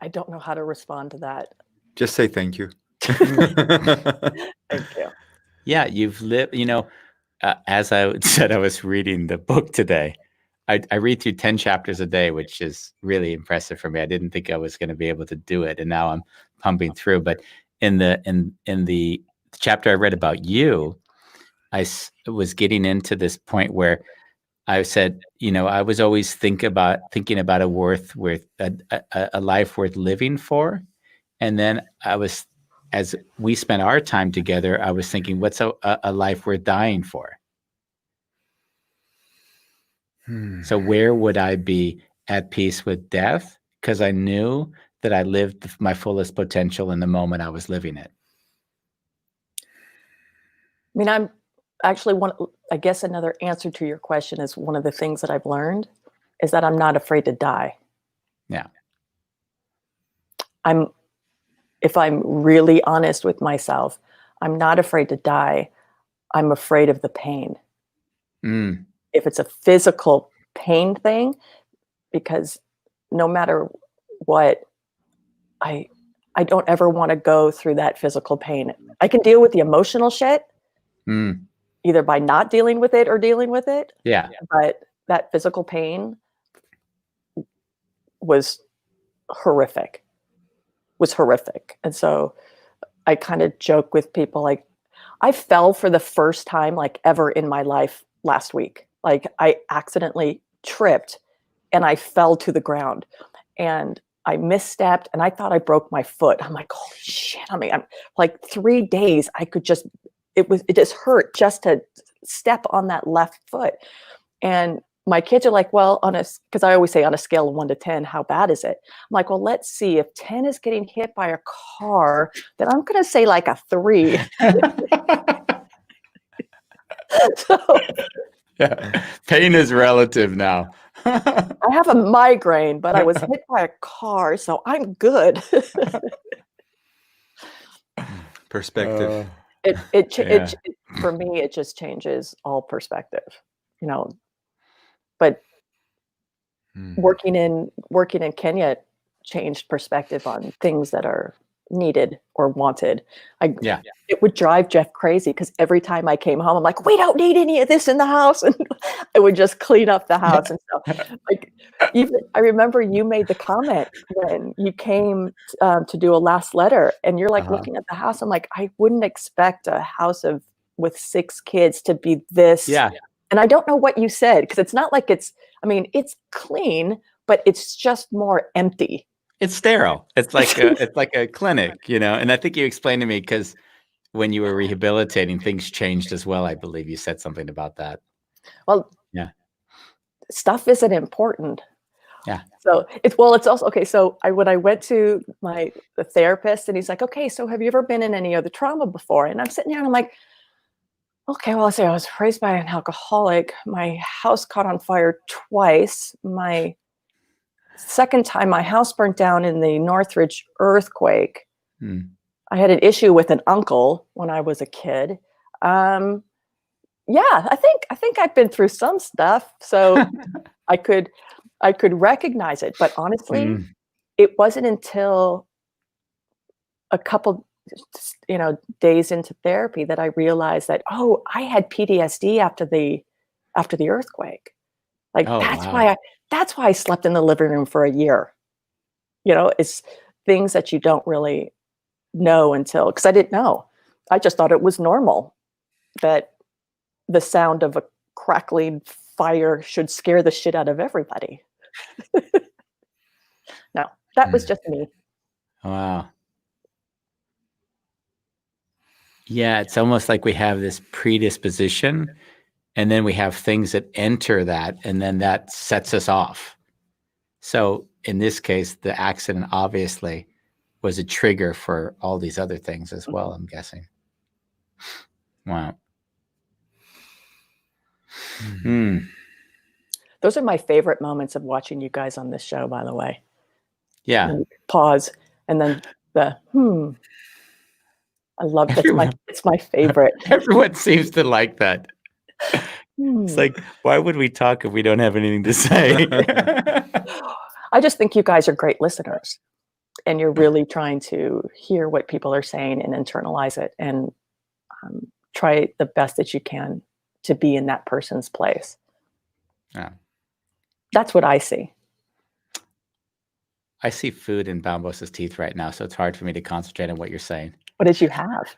I don't know how to respond to that. Just say thank you. Thank you. yeah, you've lived, as I said, I was reading the book today. I read through 10 chapters a day, which is really impressive for me. I didn't think I was going to be able to do it, and now I'm pumping through. But in the chapter I read about you, was getting into this point where I said, I was always thinking about a a life worth living for, and then as we spent our time together, I was thinking, what's a life worth dying for? So where would I be at peace with death? Because I knew that I lived my fullest potential in the moment I was living it. I mean, I'm actually I guess another answer to your question is one of the things that I've learned is that I'm not afraid to die. Yeah. If I'm really honest with myself, I'm not afraid to die. I'm afraid of the pain. If it's a physical pain thing, because no matter what, I don't ever want to go through that physical pain. I can deal with the emotional shit, either by not dealing with it or dealing with it. Yeah. But that physical pain was horrific. And so I kind of joke with people, like, I fell for the first time like ever in my life last week. Like, I accidentally tripped and I fell to the ground and I misstepped and I thought I broke my foot. I'm like, holy shit. I mean, I'm like 3 days it just hurt just to step on that left foot. And my kids are like, well, because I always say on a scale of 1 to 10, how bad is it? I'm like, well, let's see. If 10 is getting hit by a car, then I'm going to say like a 3. So, yeah. Pain is relative now. I have a migraine, but I was hit by a car, so I'm good. Perspective. For me, it just changes all perspective, but working in Kenya changed perspective on things that are needed or wanted. It would drive Jeff crazy because every time I came home, I'm like, we don't need any of this in the house, and I would just clean up the house and stuff. Like, even I remember you made the comment when you came to do a last letter, and you're like looking at the house. I'm like, I wouldn't expect a house with 6 kids to be this. Yeah. And I don't know what you said, because it's not like it's clean, but it's just more empty. It's sterile. It's like a clinic, and I think you explained to me, because when you were rehabilitating, things changed as well. I believe you said something about that. Well, yeah, stuff isn't important. Yeah. So it's also okay. So when I went to the therapist, and he's like, okay, so have you ever been in any other trauma before? And I'm sitting there and I'm like, okay, well, I was raised by an alcoholic. My house caught on fire twice. My second time, my house burnt down in the Northridge earthquake. I had an issue with an uncle when I was a kid. Yeah, I think I've been through some stuff, so I could recognize it. But honestly, it wasn't until a couple days into therapy that I realized that, oh, I had PTSD after the earthquake. Like, that's why I slept in the living room for a year. It's things that you don't really know because I didn't know. I just thought it was normal that the sound of a crackling fire should scare the shit out of everybody. No, that was just me. Wow. Yeah, it's almost like we have this predisposition, and then we have things that enter that, and then that sets us off. So in this case, the accident obviously was a trigger for all these other things as well, I'm guessing. Wow. Those are my favorite moments of watching you guys on this show, by the way. Yeah. Pause and then I love Everyone- it's my favorite. Everyone seems to like that. It's Hmm. like, why would we talk if we don't have anything to say? I just think you guys are great listeners, and you're really trying to hear what people are saying and internalize it, and try the best that you can to be in that person's place. Yeah. That's what I see. I see food in Bambos's teeth right now, so it's hard for me to concentrate on what you're saying. What did you have?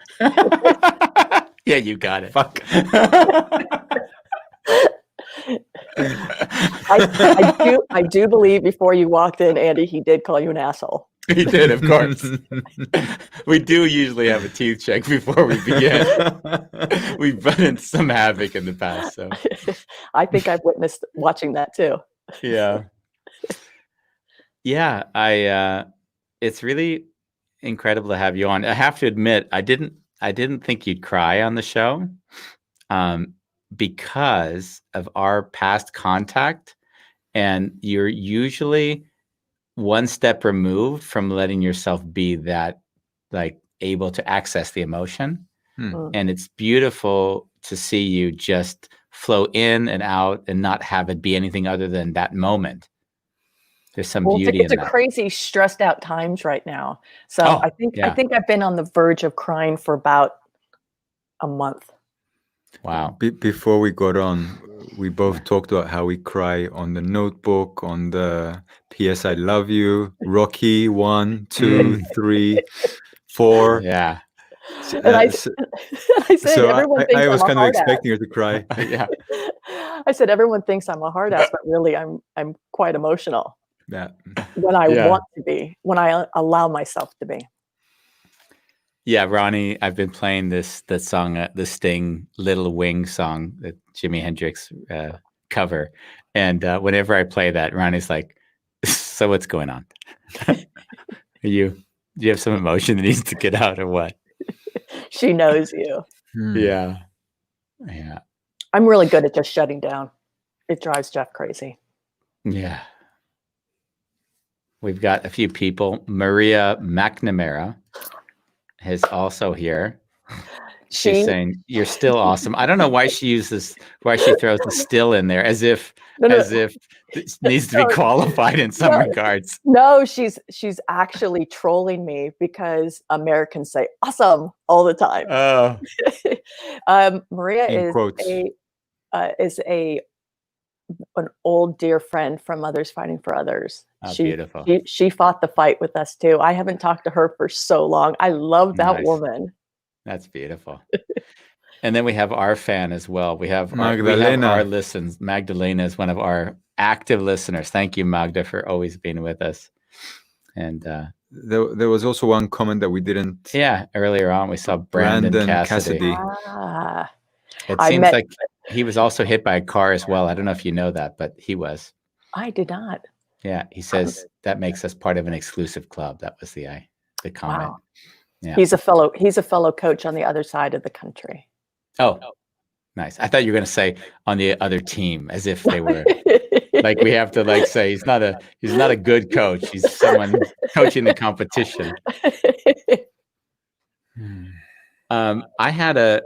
Yeah, you got it. Fuck. I do believe before you walked in, Andy, he did call you an asshole. He did, of course. We do usually have a teeth check before we begin. We've run into some havoc in the past, so I think I've witnessed watching that too. yeah. Yeah, it's really incredible to have you on. I have to admit, I didn't think you'd cry on the show, because of our past contact, and you're usually one step removed from letting yourself be that, like, able to access the emotion. And it's beautiful to see you just flow in and out and not have it be anything other than that moment. There's some beauty it's in a that. crazy stressed out times right now. So Oh, I think yeah. I've been on the verge of crying for about a month. Wow. Before we got on, we both talked about how we cry on the Notebook, on the P.S. I Love You, Rocky 1, 2, 3, 4. Yeah. And I said, everyone thinks I was I'm a kind of hard ass. expecting her to cry. Yeah. I said, everyone thinks I'm a hard ass, but really I'm quite emotional Yeah. when I Yeah. want to be, when I allow myself to be. Yeah, Ronnie, I've been playing the song, the Sting "Little Wing" song, that Jimi Hendrix cover, and whenever I play that, Ronnie's like, "So what's going on? Do you have some emotion that needs to get out, or what?" She knows you. Yeah. I'm really good at just shutting down. It drives Jeff crazy. Yeah. We've got a few people. Maria McNamara is also here. She's saying you're still awesome. I don't know why she throws the still in there as if it needs to be qualified in some regards. No, she's actually trolling me because Americans say awesome all the time. Maria is an old dear friend from Mothers Fighting for Others. Beautiful. She fought the fight with us too. I haven't talked to her for so long. I love that woman. That's beautiful. And then we have our fan as well. We have Magdalena. our listens. Magdalena is one of our active listeners. Thank you, Magda, for always being with us. And there was also one comment that we didn't. Yeah, earlier on we saw Brandon Cassidy. It seems like he was also hit by a car as well. I don't know if you know that, but he was. I did not. Yeah, he says that makes us part of an exclusive club. That was the comment. Wow. Yeah. He's a fellow coach on the other side of the country. Oh, nice. I thought you were going to say on the other team, as if they were like, we have to say he's not a good coach. He's someone coaching the competition. I had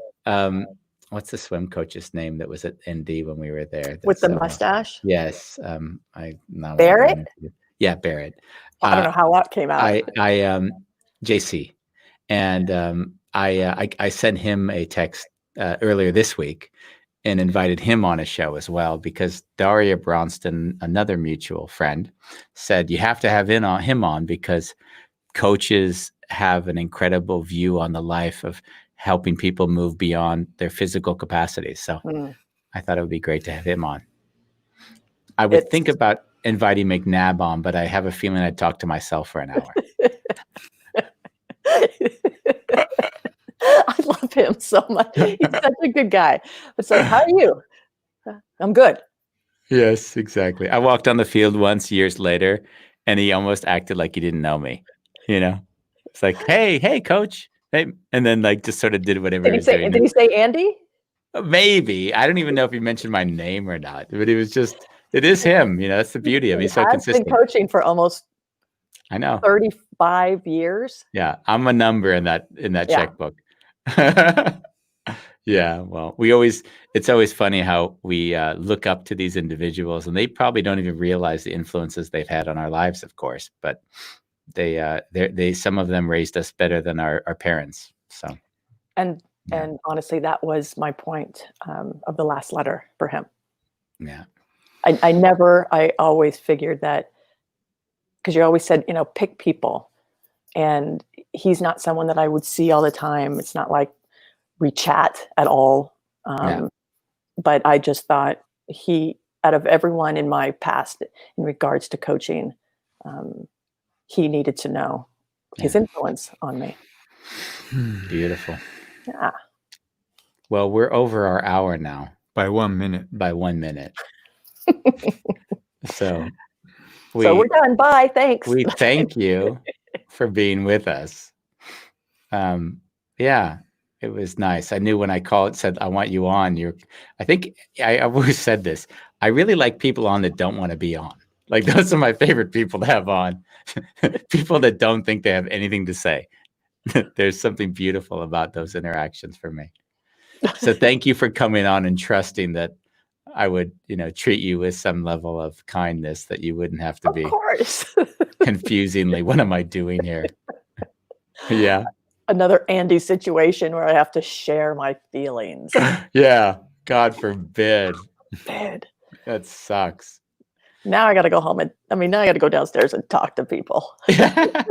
what's the swim coach's name that was at ND when we were there? With the mustache? Yes. Barrett? Yeah, Barrett. I don't know how that came out. JC. And I sent him a text earlier this week and invited him on a show as well, because Daria Bronston, another mutual friend, said you have to have him on because coaches have an incredible view on the life of helping people move beyond their physical capacities. So I thought it would be great to have him on. I would think about inviting McNabb on, but I have a feeling I'd talk to myself for an hour. I love him so much. He's such a good guy. It's like, how are you? I'm good. Yes, exactly. I walked on the field once years later, and he almost acted like he didn't know me, It's like, hey, coach. Hey. And then like just sort of did whatever he was doing. Did he say Andy? Maybe. I don't even know if he mentioned my name or not, but it is him. That's the beauty of it. He's so He has consistent. been coaching for almost I know. 35 years. Yeah. I'm a number in that checkbook. Yeah. Well, it's always funny how we look up to these individuals, and they probably don't even realize the influences they've had on our lives, of course, but they some of them raised us better than our parents. So, and honestly, that was my point of the last letter for him. Yeah. I always figured that, because you always said, pick people, and he's not someone that I would see all the time. It's not like we chat at all. But I just thought out of everyone in my past in regards to coaching, he needed to know his influence on me. Beautiful. Yeah. Well, we're over our hour now. By 1 minute. By 1 minute. So we're done. Bye. Thanks. We thank you for being with us. Yeah, it was nice. I knew when I called, said, I want you on. I think I've always said this. I really like people on that don't want to be on. Like, those are my favorite people to have on. People that don't think they have anything to say. There's something beautiful about those interactions for me. So thank you for coming on and trusting that I would, treat you with some level of kindness, that you wouldn't have to be, of course, confusingly, what am I doing here? Yeah. Another Andy situation where I have to share my feelings. Yeah. God forbid. Bad. That sucks. Now I got to go home now I got to go downstairs and talk to people. I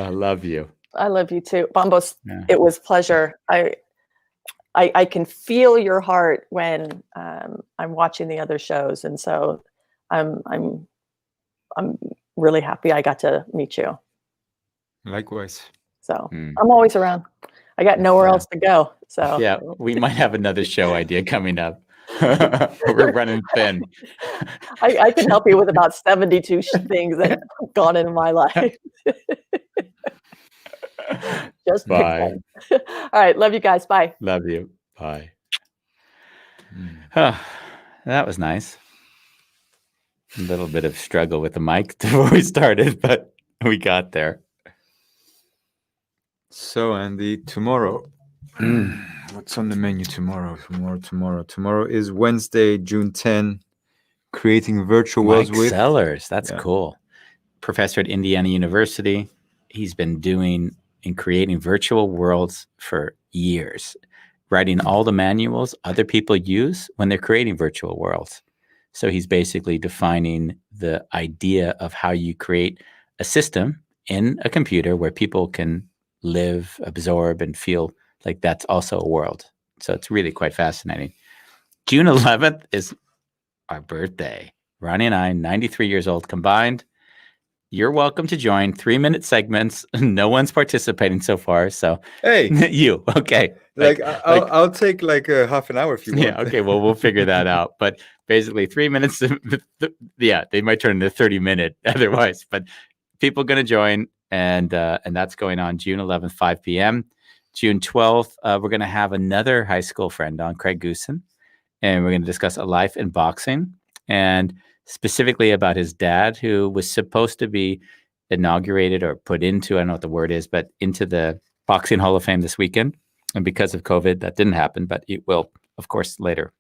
love you. I love you too. Bambos, It was pleasure. I can feel your heart when I'm watching the other shows, and so I'm really happy I got to meet you. Likewise. So I'm always around. I got nowhere else to go. So yeah, we might have another show idea coming up. We're running thin. I can help you with about 72 things that have gone in my life. Just bye. All right. Love you guys. Bye. Love you. Bye. That was nice. A little bit of struggle with the mic before we started, but we got there. So, Andy, tomorrow. What's on the menu tomorrow? Tomorrow is Wednesday, June 10. Creating virtual worlds with Sellers. That's cool. Professor at Indiana University. He's been doing and creating virtual worlds for years, writing all the manuals other people use when they're creating virtual worlds. So he's basically defining the idea of how you create a system in a computer where people can live, absorb, and feel like that's also a world. So it's really quite fascinating. June 11th is our birthday. Ronnie and I, 93 years old combined. You're welcome to join 3-minute segments. No one's participating so far. So hey, you, okay. I'll take like a half an hour if you want. Yeah, okay, well, we'll figure that out. But basically 3 minutes, they might turn into 30-minute otherwise. But people going to join, and that's going on June 11th, 5 p.m. June 12th, we're going to have another high school friend on, Craig Goosen, and we're going to discuss a life in boxing, and specifically about his dad, who was supposed to be inaugurated or put into, I don't know what the word is, but into the Boxing Hall of Fame this weekend. And because of COVID, that didn't happen, but it will, of course, later.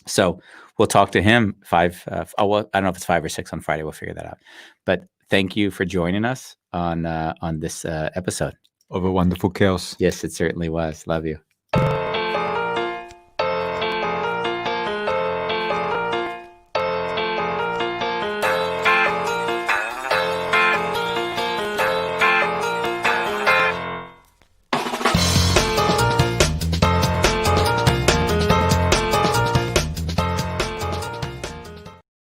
So we'll talk to him I don't know if it's 5 or 6 on Friday. We'll figure that out. But thank you for joining us on this episode. Of a Wonderful Chaos. Yes, it certainly was. Love you.